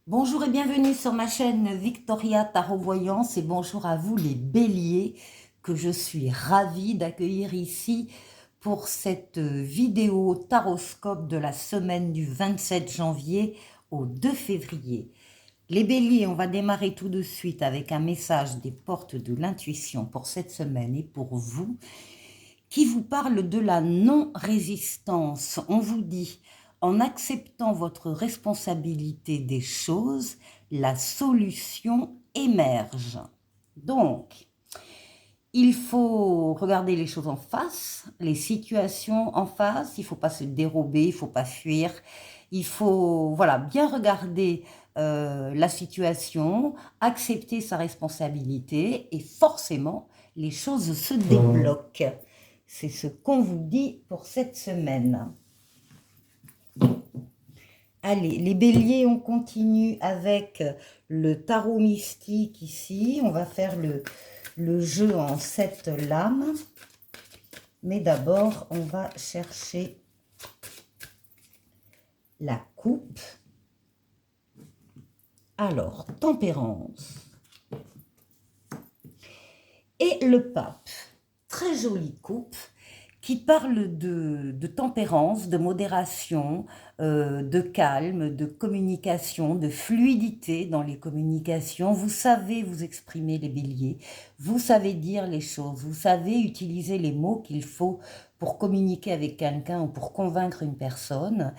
Bonjour et bienvenue sur ma chaîne Victoria Tarot Voyance et bonjour à vous les béliers que je suis ravie d'accueillir ici pour cette vidéo taroscope de la semaine du 27 janvier au 2 février. Les béliers, on va démarrer tout de suite avec un message des portes de l'intuition pour cette semaine et pour vous qui vous parle de la non-résistance. On vous dit, en acceptant votre responsabilité des choses, la solution émerge. Donc, il faut regarder les choses en face, les situations en face, il ne faut pas se dérober, il ne faut pas fuir, il faut voilà, bien regarder la situation, accepter sa responsabilité et forcément, les choses se débloquent. C'est ce qu'on vous dit pour cette semaine. Allez, les béliers, on continue avec le tarot mystique ici. On va faire le jeu en 7 lames. Mais d'abord, on va chercher la coupe. Alors, tempérance. Et le pape. Très jolie coupe qui parle de tempérance, de modération, de calme, de communication, de fluidité dans les communications. Vous savez vous exprimer les béliers, vous savez dire les choses, vous savez utiliser les mots qu'il faut pour communiquer avec quelqu'un ou pour convaincre une personne.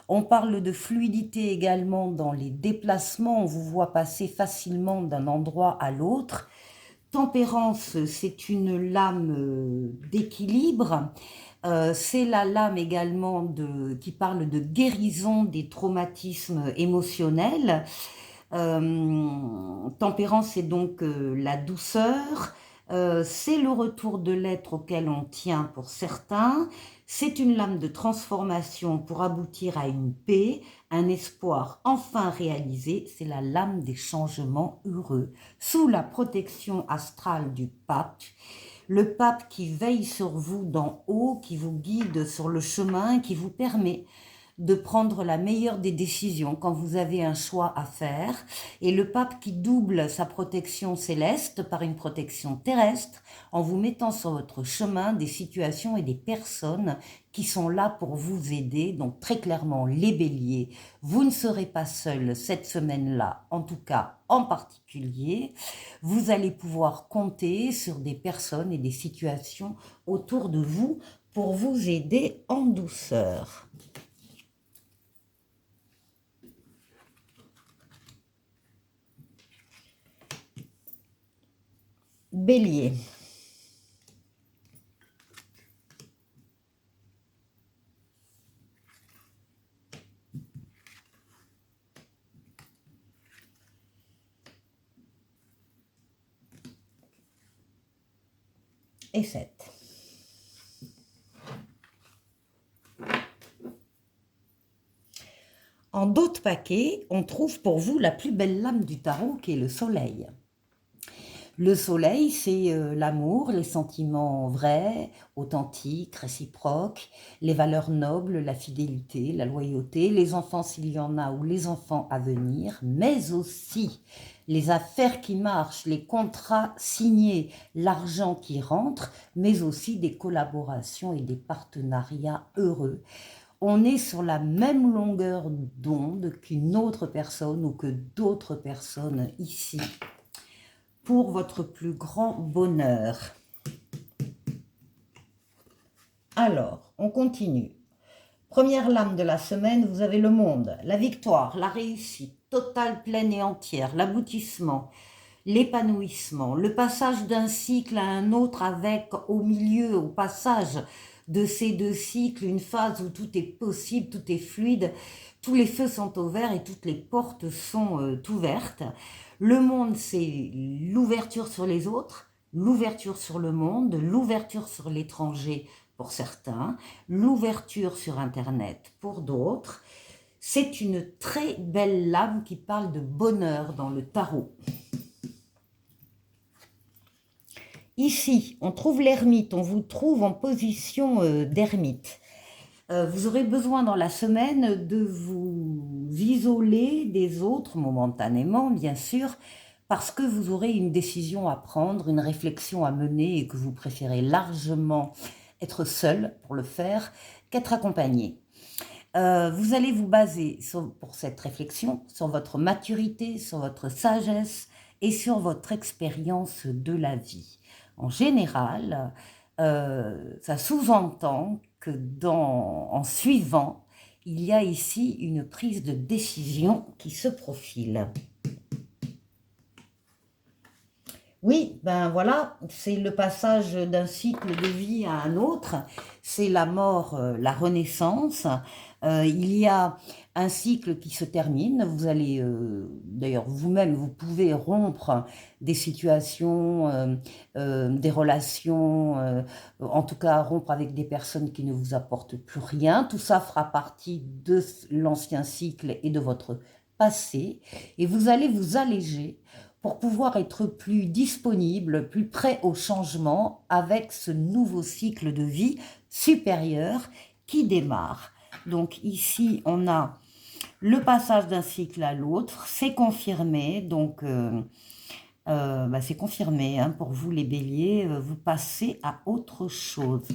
On parle de fluidité également dans les déplacements, on vous voit passer facilement d'un endroit à l'autre. Tempérance, c'est une lame d'équilibre. C'est la lame également qui parle de guérison des traumatismes émotionnels. Tempérance, c'est donc la douceur. C'est le retour de l'être auquel on tient pour certains. C'est une lame de transformation pour aboutir à une paix, un espoir enfin réalisé. C'est la lame des changements heureux. Sous la protection astrale du pape, le pape qui veille sur vous d'en haut, qui vous guide sur le chemin, qui vous permet de prendre la meilleure des décisions quand vous avez un choix à faire. Et le pape qui double sa protection céleste par une protection terrestre en vous mettant sur votre chemin des situations et des personnes qui sont là pour vous aider. Donc très clairement, les béliers, vous ne serez pas seuls cette semaine-là, en tout cas en particulier. Vous allez pouvoir compter sur des personnes et des situations autour de vous pour vous aider en douceur. Bélier. Et 7. En d'autres paquets, on trouve pour vous la plus belle lame du tarot qui est le soleil. Le soleil, c'est l'amour, les sentiments vrais, authentiques, réciproques, les valeurs nobles, la fidélité, la loyauté, les enfants s'il y en a ou les enfants à venir, mais aussi les affaires qui marchent, les contrats signés, l'argent qui rentre, mais aussi des collaborations et des partenariats heureux. On est sur la même longueur d'onde qu'une autre personne ou que d'autres personnes ici pour votre plus grand bonheur. Alors, on continue. Première lame de la semaine, vous avez le monde, la victoire, la réussite, totale, pleine et entière, l'aboutissement, l'épanouissement, le passage d'un cycle à un autre avec au milieu, au passage de ces deux cycles, une phase où tout est possible, tout est fluide, tous les feux sont au vert et toutes les portes sont ouvertes. Le monde, c'est l'ouverture sur les autres, l'ouverture sur le monde, l'ouverture sur l'étranger pour certains, l'ouverture sur Internet pour d'autres. C'est une très belle lame qui parle de bonheur dans le tarot. Ici, on trouve l'ermite, on vous trouve en position d'ermite. Vous aurez besoin dans la semaine de vous isoler des autres momentanément, bien sûr, parce que vous aurez une décision à prendre, une réflexion à mener et que vous préférez largement être seul pour le faire qu'être accompagné. Vous allez vous baser pour cette réflexion sur votre maturité, sur votre sagesse et sur votre expérience de la vie. En général, ça sous-entend que en suivant, il y a ici une prise de décision qui se profile. Oui, ben voilà, c'est le passage d'un cycle de vie à un autre, c'est la mort, la renaissance. Il y a un cycle qui se termine, vous allez, d'ailleurs vous-même, vous pouvez rompre des situations, des relations, en tout cas rompre avec des personnes qui ne vous apportent plus rien. Tout ça fera partie de l'ancien cycle et de votre passé, et vous allez vous alléger pour pouvoir être plus disponible, plus prêt au changement avec ce nouveau cycle de vie supérieur qui démarre. Donc ici, on a le passage d'un cycle à l'autre, c'est confirmé, donc c'est confirmé hein, pour vous les béliers, vous passez à autre chose.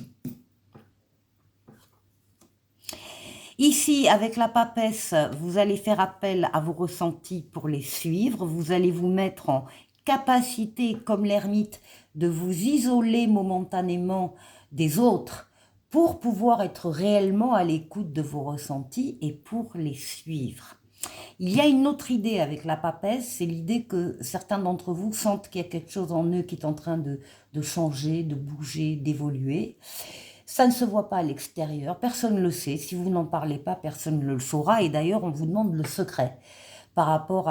Ici, avec la papesse, vous allez faire appel à vos ressentis pour les suivre. Vous allez vous mettre en capacité, comme l'ermite, de vous isoler momentanément des autres pour pouvoir être réellement à l'écoute de vos ressentis et pour les suivre. Il y a une autre idée avec la papesse, c'est l'idée que certains d'entre vous sentent qu'il y a quelque chose en eux qui est en train de changer, de bouger, d'évoluer. Ça ne se voit pas à l'extérieur, personne ne le sait. Si vous n'en parlez pas, personne ne le saura. Et d'ailleurs, on vous demande le secret par rapport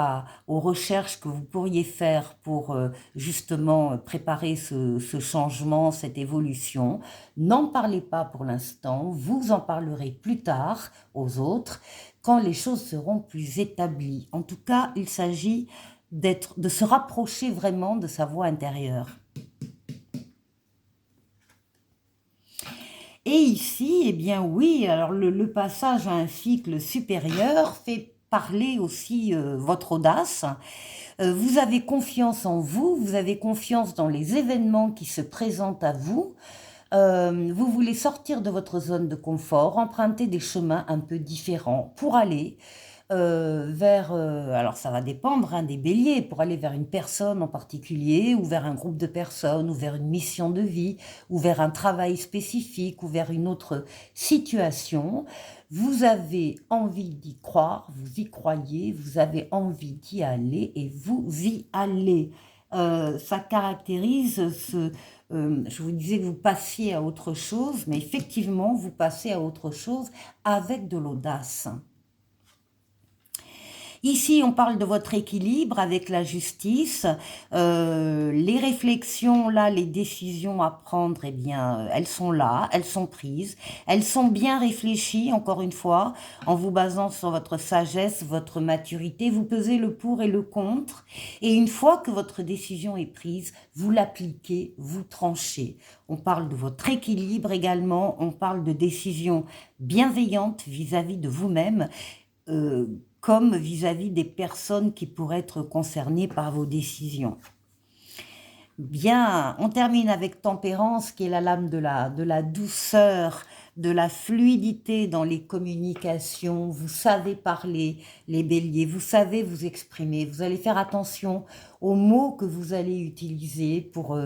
aux recherches que vous pourriez faire pour justement préparer ce changement, cette évolution. N'en parlez pas pour l'instant, vous en parlerez plus tard aux autres quand les choses seront plus établies. En tout cas, il s'agit de se rapprocher vraiment de sa voix intérieure. Et ici, eh bien oui, alors le passage à un cycle supérieur fait parler aussi votre audace. Vous avez confiance en vous, vous avez confiance dans les événements qui se présentent à vous. Vous voulez sortir de votre zone de confort, emprunter des chemins un peu différents pour aller vers, alors ça va dépendre hein, des béliers, pour aller vers une personne en particulier, ou vers un groupe de personnes, ou vers une mission de vie, ou vers un travail spécifique, ou vers une autre situation. Vous avez envie d'y croire, vous y croyez, vous avez envie d'y aller, et vous y allez. Ça caractérise je vous disais que vous passiez à autre chose, mais effectivement, vous passez à autre chose avec de l'audace. Ici, on parle de votre équilibre avec la justice. Les réflexions, là, les décisions à prendre, eh bien, elles sont là, elles sont prises. Elles sont bien réfléchies, encore une fois, en vous basant sur votre sagesse, votre maturité. Vous pesez le pour et le contre. Et une fois que votre décision est prise, vous l'appliquez, vous tranchez. On parle de votre équilibre également. On parle de décisions bienveillantes vis-à-vis de vous-même. Comme vis-à-vis des personnes qui pourraient être concernées par vos décisions. Bien, on termine avec tempérance, qui est la lame de la douceur, de la fluidité dans les communications. Vous savez parler, les béliers, vous savez vous exprimer. Vous allez faire attention aux mots que vous allez utiliser pour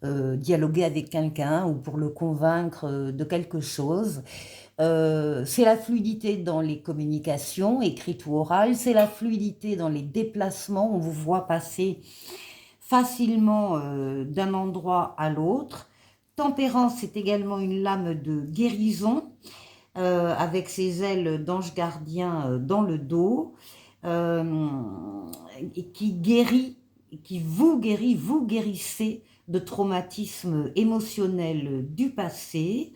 dialoguer avec quelqu'un ou pour le convaincre de quelque chose. C'est la fluidité dans les communications, écrites ou orales, c'est la fluidité dans les déplacements, on vous voit passer facilement d'un endroit à l'autre. Tempérance, c'est également une lame de guérison, avec ses ailes d'ange gardien dans le dos, et qui guérit, vous guérissez de traumatismes émotionnels du passé.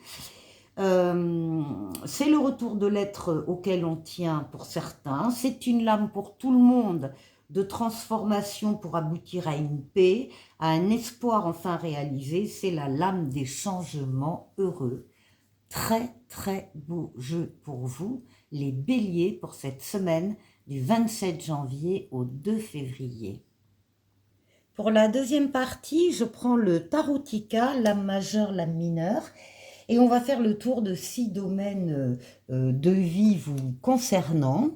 C'est le retour de l'être auquel on tient pour certains. C'est une lame pour tout le monde de transformation pour aboutir à une paix, à un espoir enfin réalisé. C'est la lame des changements heureux. très très beau jeu pour vous, les béliers, pour cette semaine du 27 janvier au 2 février. Pour la deuxième partie, je prends le Tarotica, lame majeure, lame mineure, et on va faire le tour de 6 domaines de vie vous concernant.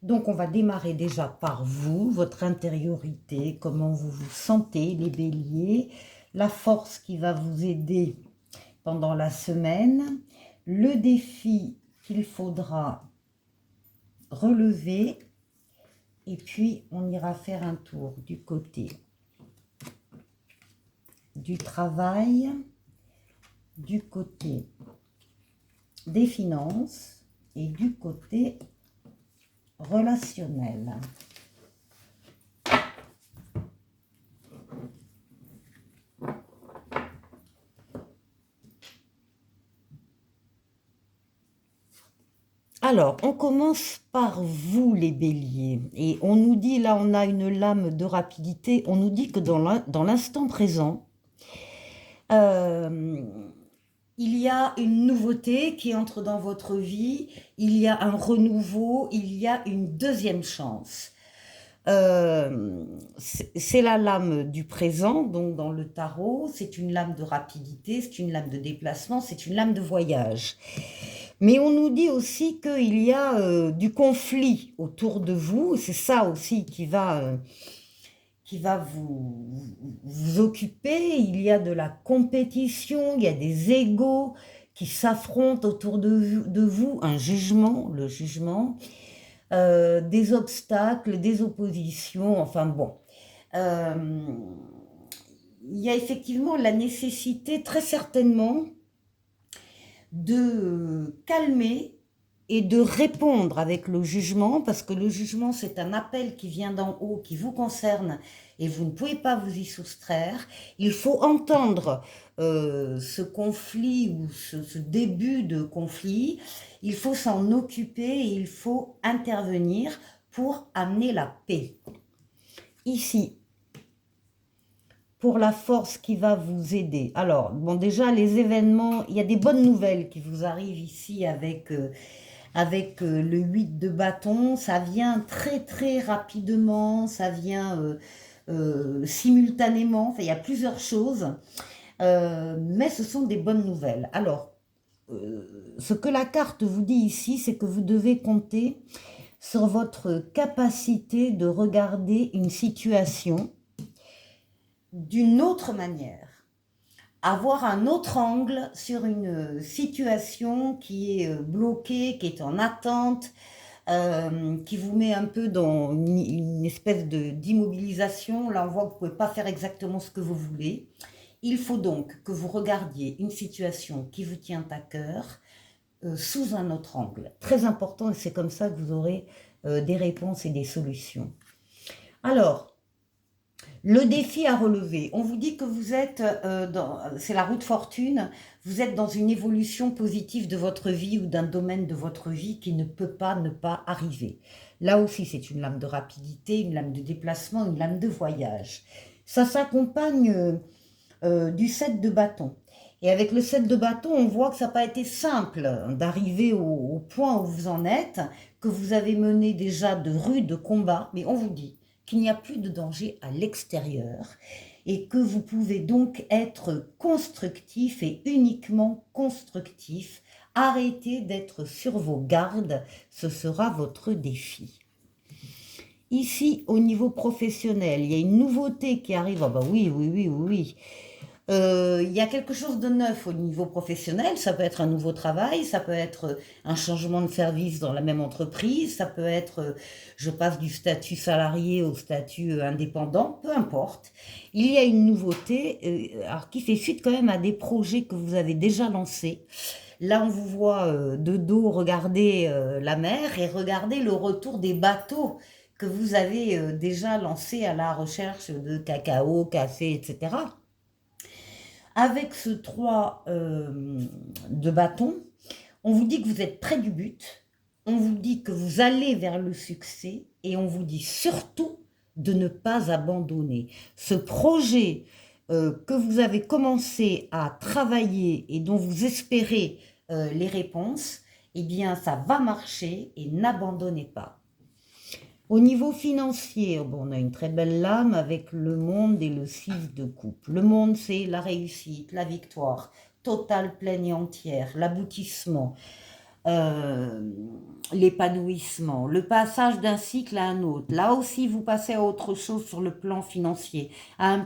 Donc on va démarrer déjà par vous, votre intériorité, comment vous vous sentez, les béliers, la force qui va vous aider pendant la semaine, le défi qu'il faudra relever, et puis on ira faire un tour du côté du travail, du côté des finances et du côté relationnel. Alors, on commence par vous, les béliers. Et on nous dit, là, on a une lame de rapidité, on nous dit que dans l'instant présent, il y a une nouveauté qui entre dans votre vie, il y a un renouveau, il y a une deuxième chance. C'est la lame du présent, donc dans le tarot, c'est une lame de rapidité, c'est une lame de déplacement, c'est une lame de voyage. Mais on nous dit aussi qu'il y a du conflit autour de vous, c'est ça aussi qui va vous occuper. Il y a de la compétition, il y a des égos qui s'affrontent autour de vous, un jugement, le jugement, des obstacles, des oppositions, enfin bon. Il y a effectivement la nécessité, très certainement, de calmer et de répondre avec le jugement, parce que le jugement, c'est un appel qui vient d'en haut, qui vous concerne, et vous ne pouvez pas vous y soustraire. Il faut entendre ce conflit ou ce début de conflit, il faut s'en occuper et il faut intervenir pour amener la paix. Ici, pour la force qui va vous aider. Alors, bon, déjà, les événements, il y a des bonnes nouvelles qui vous arrivent ici avec le 8 de bâton. Ça vient très, très rapidement, ça vient simultanément. Enfin, il y a plusieurs choses, mais ce sont des bonnes nouvelles. Alors, ce que la carte vous dit ici, c'est que vous devez compter sur votre capacité de regarder une situation d'une autre manière, avoir un autre angle sur une situation qui est bloquée, qui est en attente, qui vous met un peu dans une espèce d'immobilisation. Là, on voit que vous ne pouvez pas faire exactement ce que vous voulez. Il faut donc que vous regardiez une situation qui vous tient à cœur sous un autre angle. Très important, et c'est comme ça que vous aurez des réponses et des solutions. Alors, le défi à relever, on vous dit que vous êtes, c'est la route fortune, vous êtes dans une évolution positive de votre vie ou d'un domaine de votre vie qui ne peut pas ne pas arriver. Là aussi, c'est une lame de rapidité, une lame de déplacement, une lame de voyage. Ça s'accompagne du 7 de bâton. Et avec le 7 de bâton, on voit que ça n'a pas été simple d'arriver au point où vous en êtes, que vous avez mené déjà de rudes combats, mais on vous dit qu'il n'y a plus de danger à l'extérieur et que vous pouvez donc être constructif et uniquement constructif. Arrêtez d'être sur vos gardes, ce sera votre défi. Ici, au niveau professionnel, il y a une nouveauté qui arrive. Ah bah oui. Il y a quelque chose de neuf au niveau professionnel, ça peut être un nouveau travail, ça peut être un changement de service dans la même entreprise, ça peut être je passe du statut salarié au statut indépendant, peu importe. Il y a une nouveauté alors qui fait suite quand même à des projets que vous avez déjà lancés. Là, on vous voit de dos regarder la mer et regarder le retour des bateaux que vous avez déjà lancés à la recherche de cacao, café, etc. Avec ce 3 de bâton, on vous dit que vous êtes près du but, on vous dit que vous allez vers le succès et on vous dit surtout de ne pas abandonner. Ce projet que vous avez commencé à travailler et dont vous espérez les réponses, eh bien, ça va marcher et n'abandonnez pas. Au niveau financier, bon, on a une très belle lame avec le monde et le 6 de coupe. Le monde, c'est la réussite, la victoire, totale, pleine et entière, l'aboutissement, l'épanouissement, le passage d'un cycle à un autre. Là aussi, vous passez à autre chose sur le plan financier, à un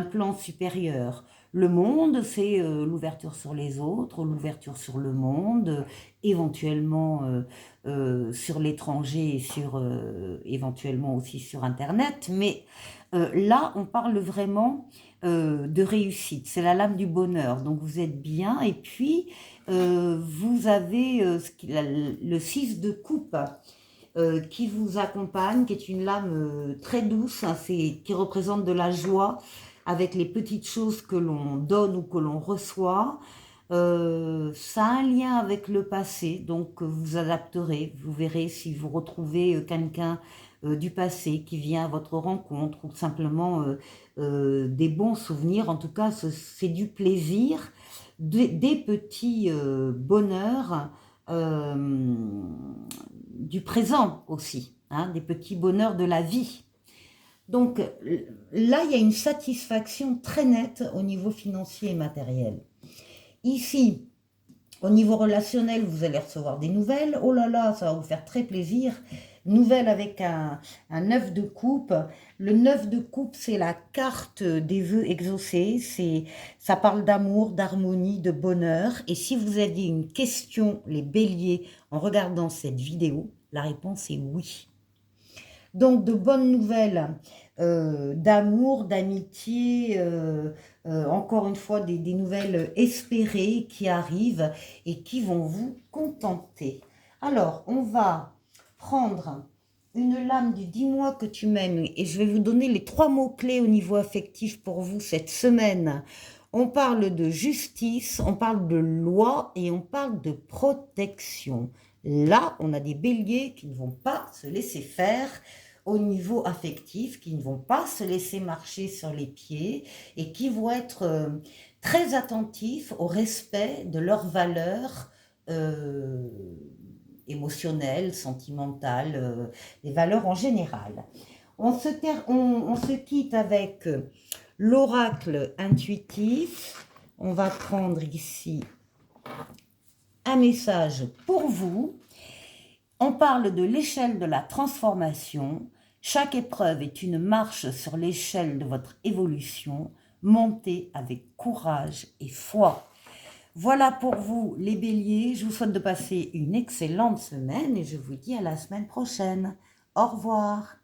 plan supérieur. Le monde, c'est l'ouverture sur les autres, l'ouverture sur le monde, éventuellement sur l'étranger et éventuellement aussi sur Internet. Mais là, on parle vraiment de réussite. C'est la lame du bonheur. Donc, vous êtes bien. Et puis, vous avez le 6 de coupe qui vous accompagne, qui est une lame très douce, hein, qui représente de la joie avec les petites choses que l'on donne ou que l'on reçoit. Ça a un lien avec le passé, donc vous adapterez, vous verrez si vous retrouvez quelqu'un du passé qui vient à votre rencontre ou simplement des bons souvenirs. En tout cas, c'est du plaisir, des petits bonheurs du présent aussi, hein, des petits bonheurs de la vie. Donc là, il y a une satisfaction très nette au niveau financier et matériel. Ici, au niveau relationnel, vous allez recevoir des nouvelles. Oh là là, ça va vous faire très plaisir. Nouvelle avec un 9 de coupe. Le 9 de coupe, c'est la carte des vœux exaucés. Ça parle d'amour, d'harmonie, de bonheur. Et si vous avez une question, les béliers, en regardant cette vidéo, la réponse est oui. Donc, de bonnes nouvelles d'amour, d'amitié, encore une fois, des nouvelles espérées qui arrivent et qui vont vous contenter. Alors, on va prendre une lame du dis-moi que tu m'aimes et je vais vous donner les 3 mots-clés au niveau affectif pour vous cette semaine. On parle de justice, on parle de loi et on parle de protection. Là, on a des béliers qui ne vont pas se laisser faire au niveau affectif, qui ne vont pas se laisser marcher sur les pieds et qui vont être très attentifs au respect de leurs valeurs émotionnelles, sentimentales, les valeurs en général. On se quitte avec l'oracle intuitif. On va prendre ici un message pour vous. On parle de l'échelle de la transformation. Chaque épreuve est une marche sur l'échelle de votre évolution. Montez avec courage et foi. Voilà pour vous les béliers. Je vous souhaite de passer une excellente semaine et je vous dis à la semaine prochaine. Au revoir.